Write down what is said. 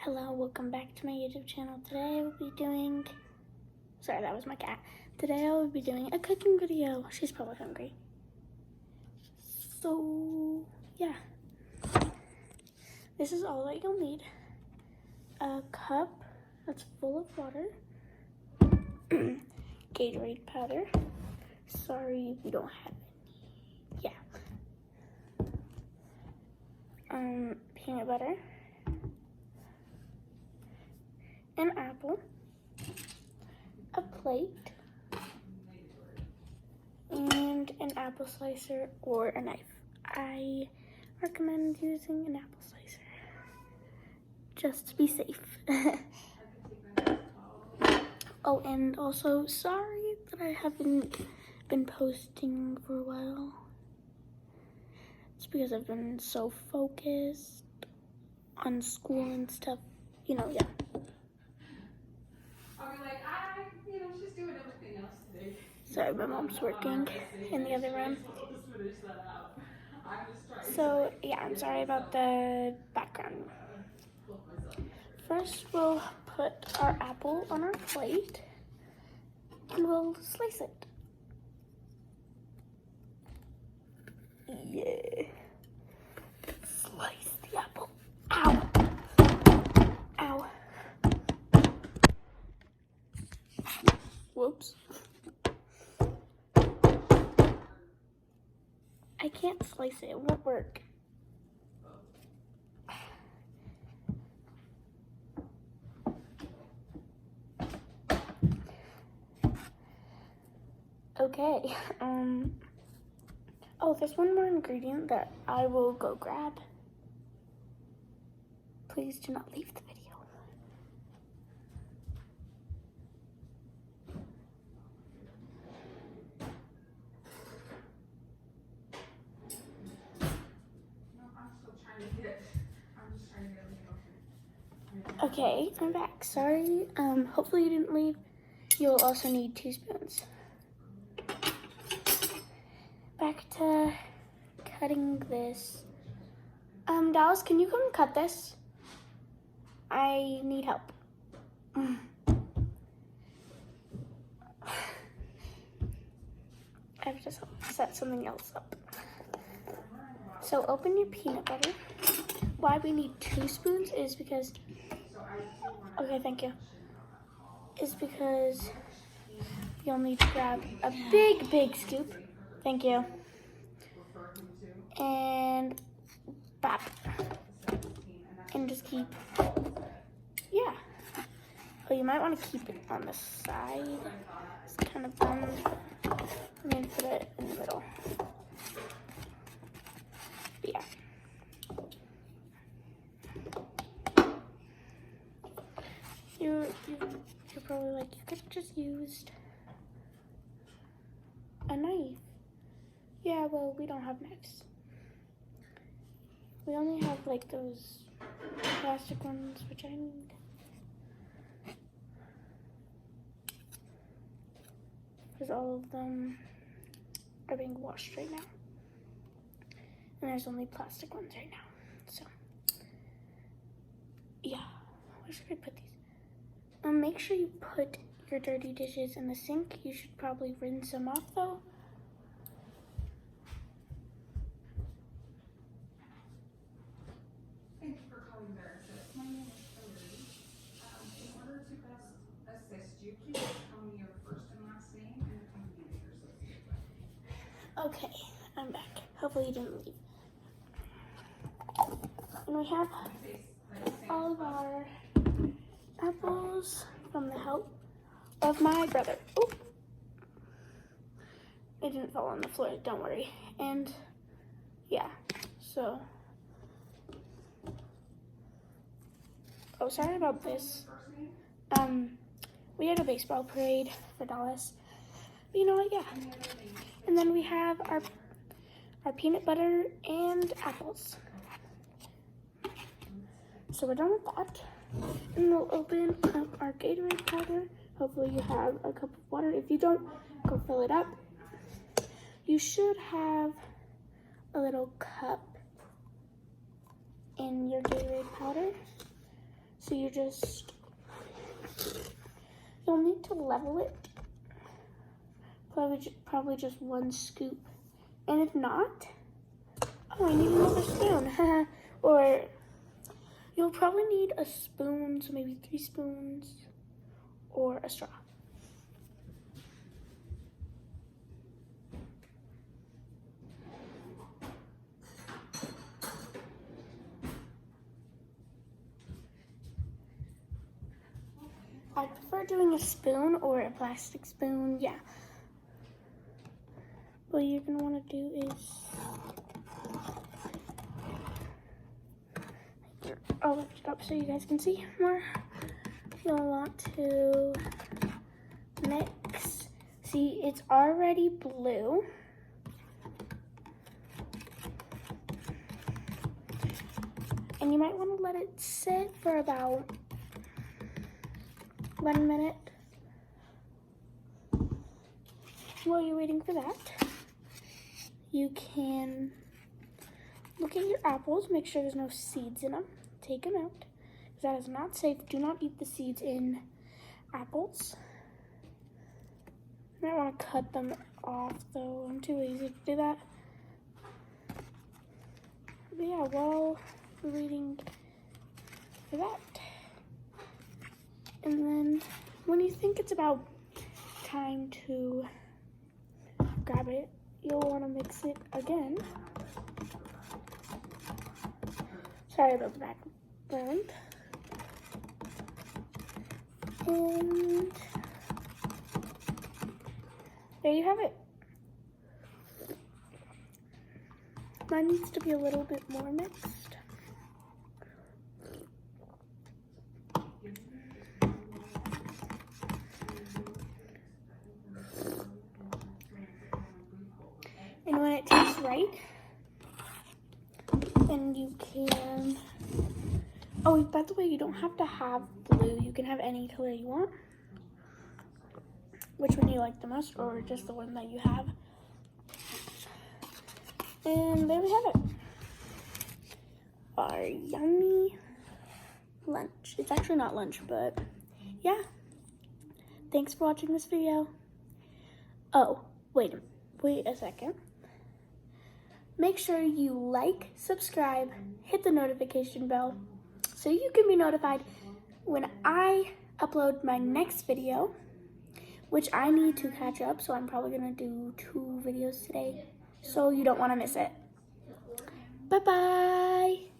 Hello, welcome back to my YouTube channel. Today I will be doing, sorry, that was my cat. Today I will be doing a cooking video. She's probably hungry. So, yeah. This is all that you'll need. A cup that's full of water. Gatorade powder. Sorry, we don't have any. Yeah. Peanut butter. An apple, a plate, and an apple slicer or a knife. I recommend using an apple slicer, just to be safe. Oh, and also, sorry that I haven't been posting for a while. It's because I've been so focused on school and stuff, yeah. She's doing everything else today. Sorry, my mom's working in the other room. So, yeah, I'm sorry about the background. First, we'll put our apple on our plate and we'll slice it. Yeah. Slice the apple. Ow. Ow. Whoops. I can't slice it. It won't work. Okay. Oh, there's one more ingredient that I will go grab. Please do not leave the video. Okay, I'm back. Sorry. Hopefully you didn't leave. You'll also need 2 spoons. Back to cutting this. Dallas, can you come cut this? I need help. I have to set something else up. So open your peanut butter. Why we need 2 spoons is because, okay, thank you. Is because you'll need to grab a big scoop. Thank you. And bap. And just keep, yeah. Oh, you might want to keep it on the side. It's kind of fun. I'm going to put it in the middle. But yeah. You're probably like, you could have just used a knife. Yeah, well, we don't have knives. We only have like those plastic ones, which I need. Because all of them are being washed right now. And there's only plastic ones right now. So, yeah. Where should I put these? Make sure you put your dirty dishes in the sink. You should probably rinse them off though. Thank you for calling Veritas. My name is Hillary. In order to best assist you, please tell me your first and last name and the company that you're associated with. Okay, I'm back. Hopefully you didn't leave. And we have all of our apples from the help of my brother. Oh, it didn't fall on the floor, don't worry. And yeah, so, oh, sorry about this. We had a baseball parade for Dallas, but you know what, yeah. And then we have our peanut butter and apples. So we're done with that. And we'll open up our Gatorade powder. Hopefully you have a cup of water. If you don't, go fill it up. You should have a little cup in your Gatorade powder. So you'll need to level it. Probably just one scoop. And if not, oh, I need another spoon. Or you'll probably need a spoon, so maybe 3 spoons, or a straw. I prefer doing a spoon or a plastic spoon, yeah. What you're gonna wanna do is, I'll lift it up so you guys can see more. You'll want to mix. See, it's already blue. And you might wanna let it sit for about 1 minute. While you're waiting for that, you can look at your apples, make sure there's no seeds in them. Take them out, because that is not safe. Do not eat the seeds in apples. You might want to cut them off though. I'm too lazy to do that. But yeah, while we're waiting for that, and then when you think it's about time to grab it, you'll want to mix it again. Sorry about the background. And there you have it. Mine needs to be a little bit more mixed. And when it tastes right, then you can, oh, by the way, you don't have to have blue. You can have any color you want. Which one you like the most, or just the one that you have. And there we have it. Our yummy lunch. It's actually not lunch, but yeah. Thanks for watching this video. Oh, wait a second. Make sure you like, subscribe, hit the notification bell so you can be notified when I upload my next video, which I need to catch up, so I'm probably gonna do 2 videos today, so you don't wanna miss it. Bye-bye.